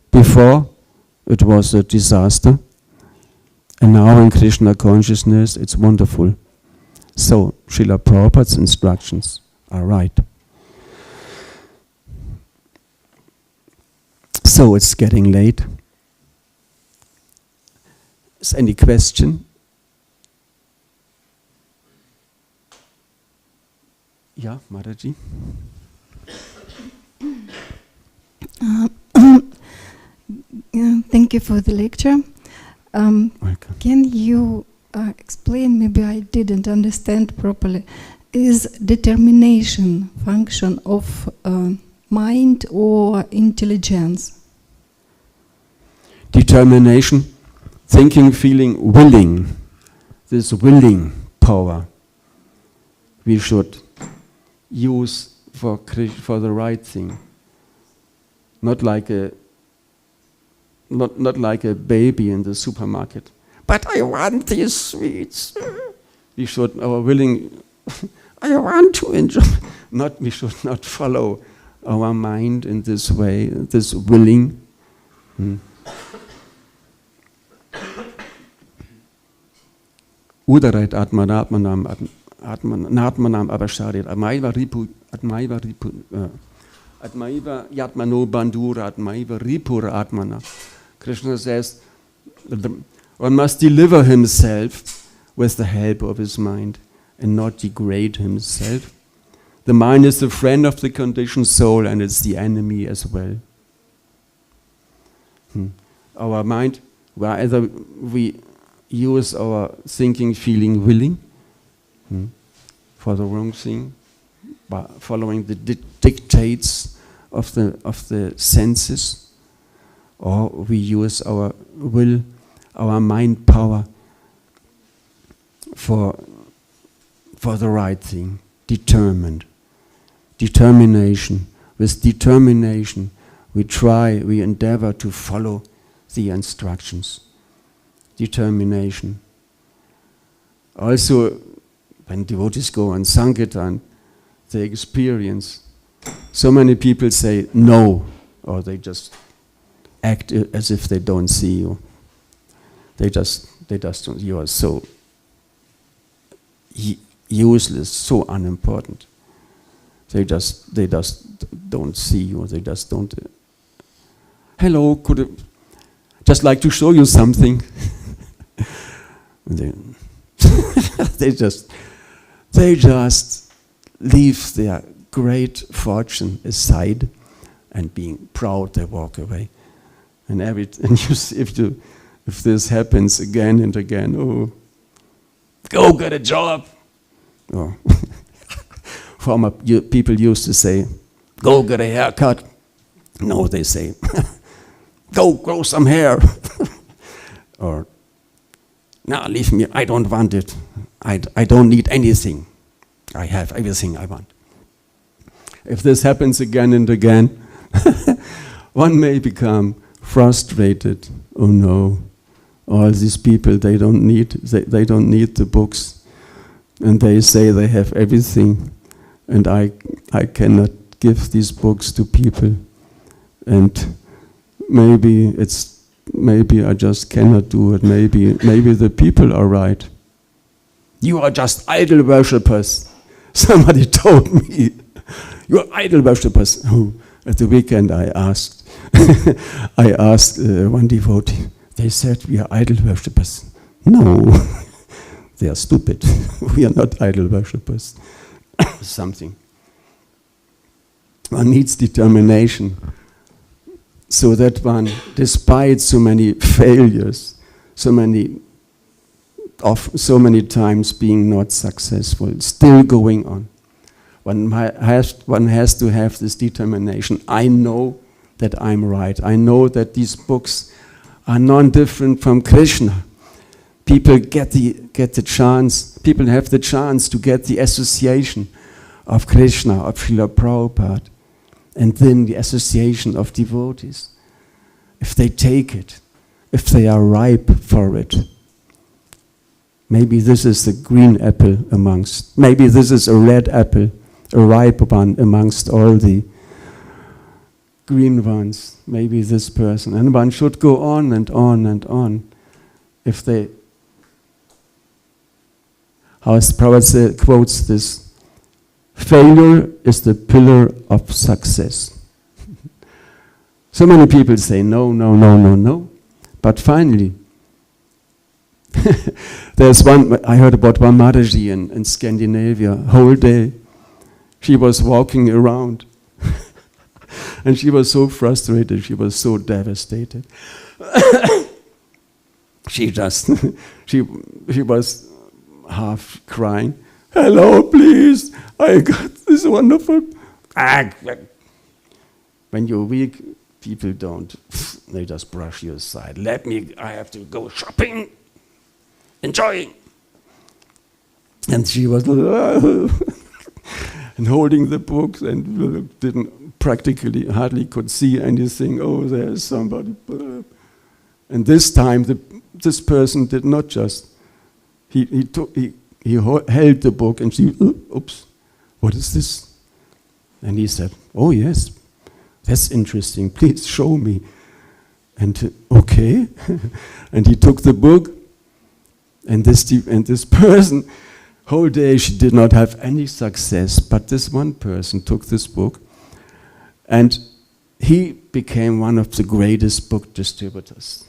Before, it was a disaster. And now in Krishna consciousness, it's wonderful. So, Srila Prabhupada's instructions are right. So, it's getting late. Is any question? Yeah, Mataji?
Thank you for the lecture.
Welcome.
Can you explain, maybe I didn't understand properly, is determination function of mind or intelligence?
Determination, thinking, feeling, willing. This willing power we should use for the right thing. Not like a baby in the supermarket. But I want these sweets. We should our willing. I want to enjoy. We should not follow our mind in this way. This willing. Udarait atmanam abasharit atmaiva yatmano bandura atmaiva ripura atmana. Krishna says one must deliver himself with the help of his mind and not degrade himself. The mind is the friend of the conditioned soul and it's the enemy as well. Our mind, whether we use our thinking, feeling, willing for the wrong thing, by following the dictates of the senses, or we use our will, our mind power for the right thing, determination. With determination, we endeavor to follow the instructions. Determination. Also, when devotees go on Sankirtan, they experience so many people say no, or they just act as if they don't see you. They just don't. You are so useless, so unimportant. They just don't see you. They just don't. Hello, could I just like to show you something? They just leave their great fortune aside, and being proud, they walk away. And you see, if this happens again and again, go get a job. Or former people used to say, go get a haircut. No, they say, go grow some hair. Or, no, leave me, I don't want it. I don't need anything. I have everything I want. If this happens again and again, one may become frustrated. Oh no, all these people, they don't need the books. And they say they have everything. And I cannot give these books to people. And maybe I just cannot do it. Maybe the people are right. You are just idol worshippers. Somebody told me, you are idol worshippers. Oh, at the weekend I asked one devotee. They said we are idol worshippers. No, they are stupid. We are not idol worshippers. Something. One needs determination, so that one, despite so many failures, so many times being not successful, still going on. One has to have this determination. I know that I'm right. I know that these books are non-different from Krishna. People get the chance. People have the chance to get the association of Krishna, of Srila Prabhupada, and then the association of devotees. If they take it, if they are ripe for it, Maybe this is the green apple amongst, maybe this is a red apple, a ripe one amongst all the green ones. Maybe this person. And one should go on and on and on. If they, how Prabhupada quotes this, failure is the pillar of success. So many people say no, no, no, no, no. But finally, there's one, I heard about one Mataji in Scandinavia, whole day. She was walking around and she was so frustrated, she was so devastated. She just, she was half crying. Hello, please, I got this wonderful. When you're weak, people don't, they just brush you aside. I have to go shopping, enjoying. And she was and holding the books and didn't practically, hardly could see anything. Oh, there's somebody. And this time, this person did not just, he held the book and she, oops, what is this? And he said, oh yes, that's interesting, please show me. And okay, and he took the book, and this person, whole day she did not have any success, but this one person took this book, and he became one of the greatest book distributors,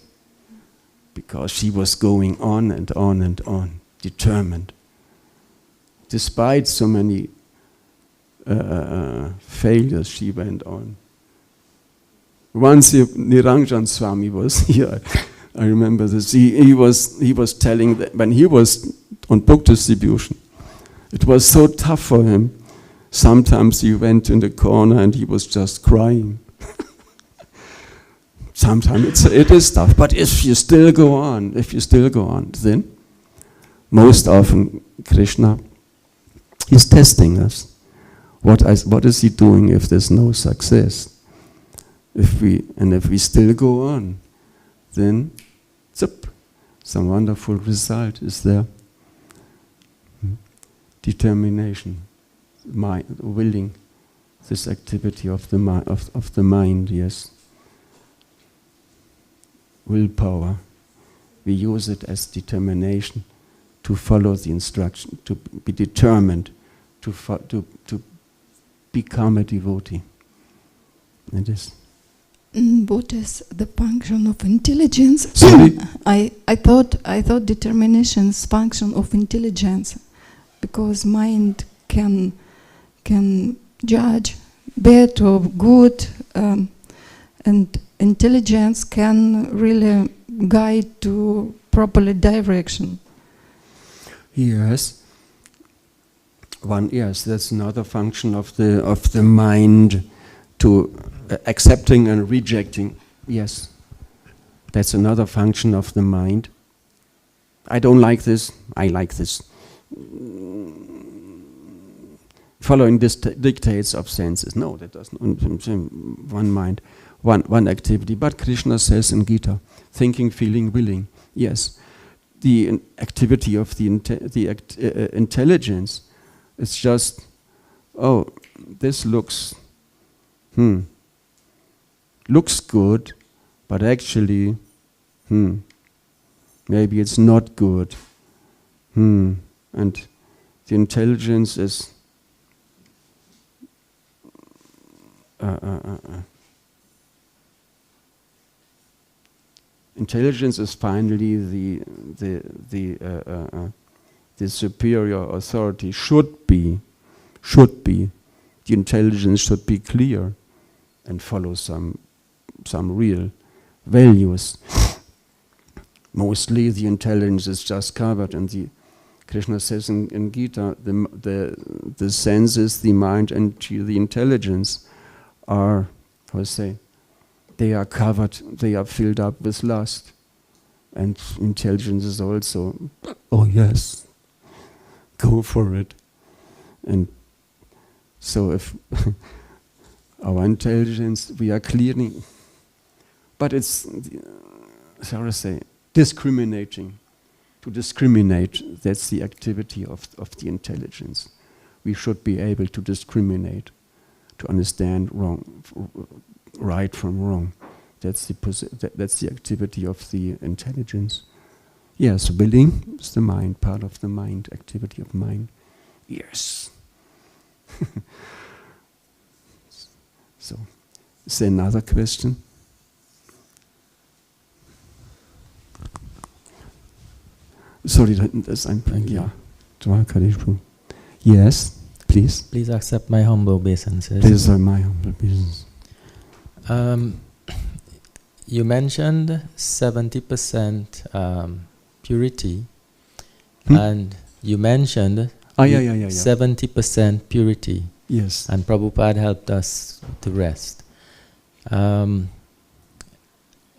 because she was going on and on and on, determined. Despite so many failures, she went on. Once Niranjan Swami was here, I remember this. He was telling that when he was on book distribution, it was so tough for him. Sometimes he went in the corner and he was just crying. Sometimes it is tough, but if you still go on, then most often Krishna is testing us. What is he doing if there's no success? If we still go on, then some wonderful result is there. Determination, willing, this activity of the mind, yes. Willpower, we use it as determination to follow the instruction, to be determined, to become a devotee. It is.
What is the function of intelligence?
Sorry?
I thought determination's function of intelligence, because mind can judge bad or good, and intelligence can really guide to proper direction.
Yes. Yes, that's another function of the mind, to accepting and rejecting. Yes, that's another function of the mind. I don't like this. I like this. Following dictates of senses. No, that doesn't. One mind, one activity. But Krishna says in Gita, thinking, feeling, willing. Yes, the activity of the intelligence is just, oh, this looks good, but actually, maybe it's not good. And the intelligence is intelligence is finally the superior authority. Should be. The intelligence should be clear and follow some real values. Mostly the intelligence is just covered, and Krishna says in Gita, the senses, the mind, and the intelligence are, they are covered, they are filled up with lust. And intelligence is also, oh yes, go for it. And so if our intelligence, we are clearing, but it's, discriminating to discriminate. That's the activity of the intelligence. We should be able to discriminate, to understand right from wrong. That's the activity of the intelligence. Yes, willing is the mind, part of the mind, activity of mind. Yes. So, is there another question? Sorry, that's yeah. Yes, please.
Please accept my humble obeisances.
Please accept my humble obeisances.
You mentioned 70% purity, and you mentioned 70% purity.
Yes.
And Prabhupada helped us with the rest.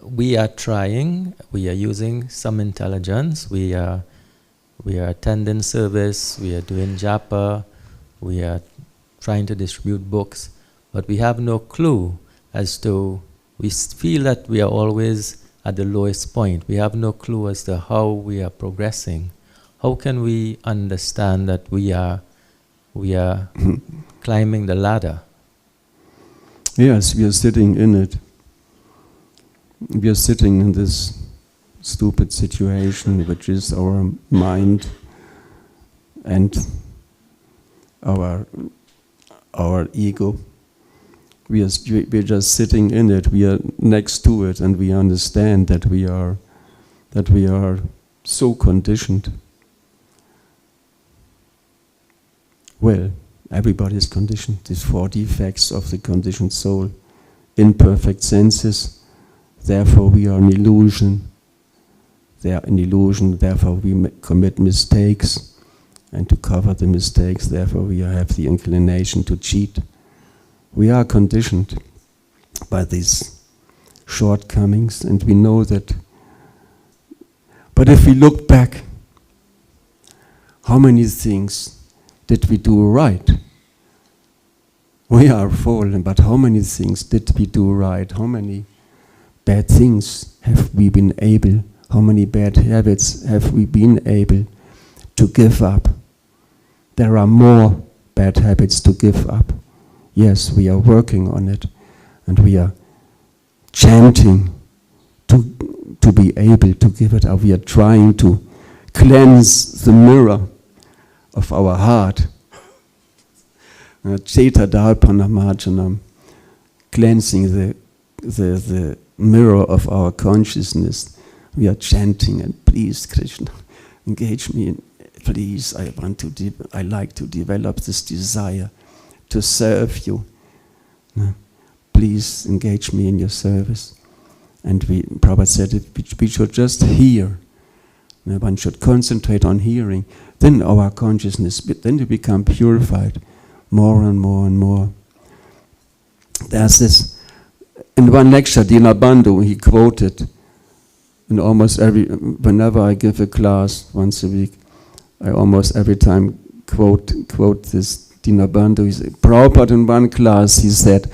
We are trying, we are using some intelligence, we are attending service, we are doing japa, we are trying to distribute books, but we have no clue as to, we feel that we are always at the lowest point. We have no clue as to how we are progressing. How can we understand that we are climbing the ladder?
Yes, we are sitting in it. We are sitting in this stupid situation, which is our mind and our ego. We are just sitting in it. We are next to it, and we understand that we are so conditioned. Well, everybody is conditioned. These 4 defects of the conditioned soul, imperfect senses. Therefore, we are an illusion. They are an illusion. Therefore, we commit mistakes, and to cover the mistakes, therefore, we have the inclination to cheat. We are conditioned by these shortcomings, and we know that. But if we look back, how many things did we do right? We are fallen, but how many things did we do right? How many bad things have we been able, how many bad habits have we been able to give up? There are more bad habits to give up. Yes, we are working on it, and we are chanting to be able to give it up. We are trying to cleanse the mirror of our heart. Cheta Dalpanamajanam, cleansing the mirror of our consciousness. We are chanting, and please, Krishna, engage me in, please, I like to develop this desire to serve you. Please engage me in your service. And Prabhupada said we should just hear. One should concentrate on hearing. Then our consciousness, then we become purified more and more and more. There's this, in one lecture, Dinabandhu, he quoted, in almost whenever I give a class once a week, I almost every time quote this Dinabandhu. He said, Prabhupada in one class, he said,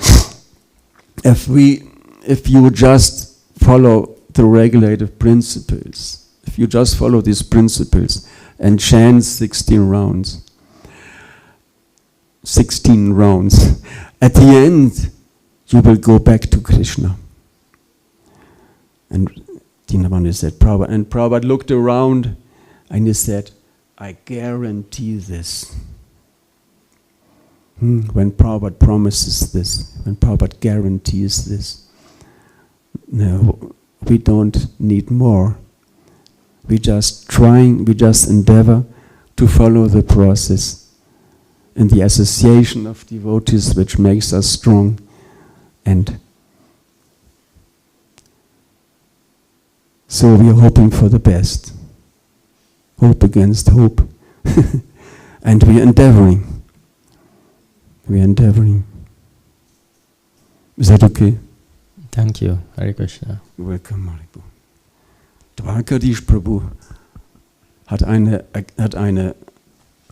if you just follow the regulative principles, if you just follow these principles and chant 16 rounds, at the end, you will go back to Krishna. And Dinabandhu said, Prabhupada looked around and he said, I guarantee this. When Prabhupada promises this, when Prabhupada guarantees this, no, we don't need more. We just endeavor to follow the process in the association of devotees which makes us strong. And so we are hoping for the best. Hope against hope. And we are endeavoring. Is that okay?
Thank you. Hare Krishna.
You're welcome, Maribu. Dwarkadish Prabhu hat eine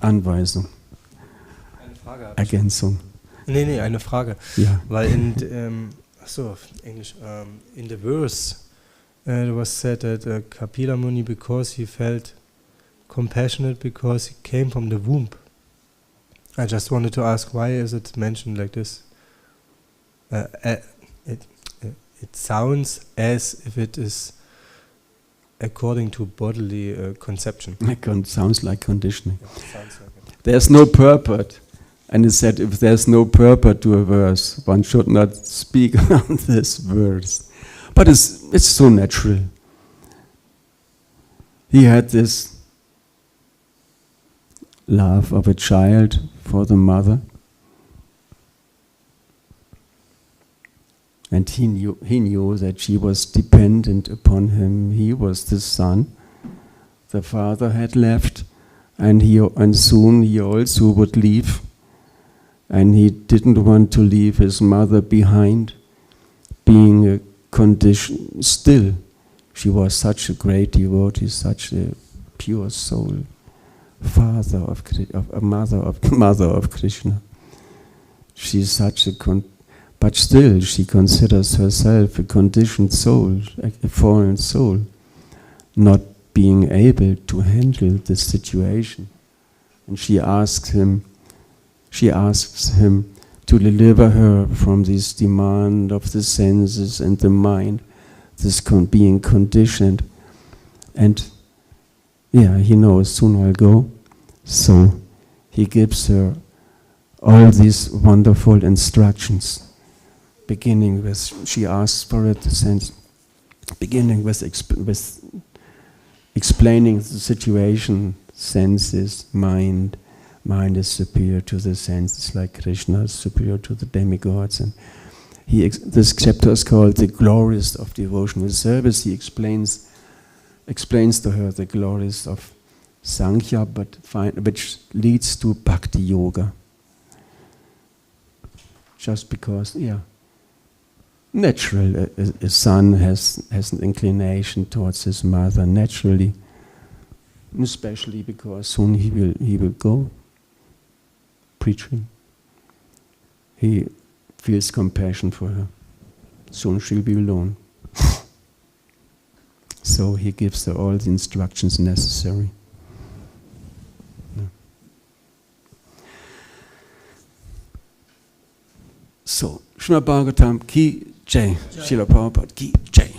Anweisung.
Eine Frage.
Ergänzung.
Nee, eine Frage.
Ja.
Weil English, in the verse, it was said that Kapila Muni, because he felt compassionate because he came from the womb. I just wanted to ask, why is it mentioned like this? It sounds as if it is according to bodily conception.
It sounds like conditioning.
Yeah, sounds like it.
There's no purport. And he said, if there's no purport to a verse, one should not speak on this verse. But it's so natural. He had this love of a child for the mother. And he knew that she was dependent upon him. He was the son. The father had left, and soon he also would leave. And he didn't want to leave his mother behind, being a condition. Still, she was such a great devotee, such a pure soul, mother of Krishna. She's such a but still she considers herself a conditioned soul, a fallen soul, not being able to handle this situation. And she asks him to deliver her from this demand of the senses and the mind, this being conditioned. And he knows soon I'll go. So he gives her all these wonderful instructions, beginning with, she asks for it, beginning with explaining the situation, senses, mind. Mind is superior to the senses, like Krishna is superior to the demigods. And this chapter is called The Glories of Devotional Service. He explains to her the glories of Sankhya, which leads to Bhakti Yoga. Just because, natural, a son has an inclination towards his mother naturally, especially because soon he will go preaching. He feels compassion for her. Soon she'll be alone. So he gives her all the instructions necessary. So, Srimad Bhagavatam ki jai, Srila Prabhupada ki jai.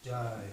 Jai.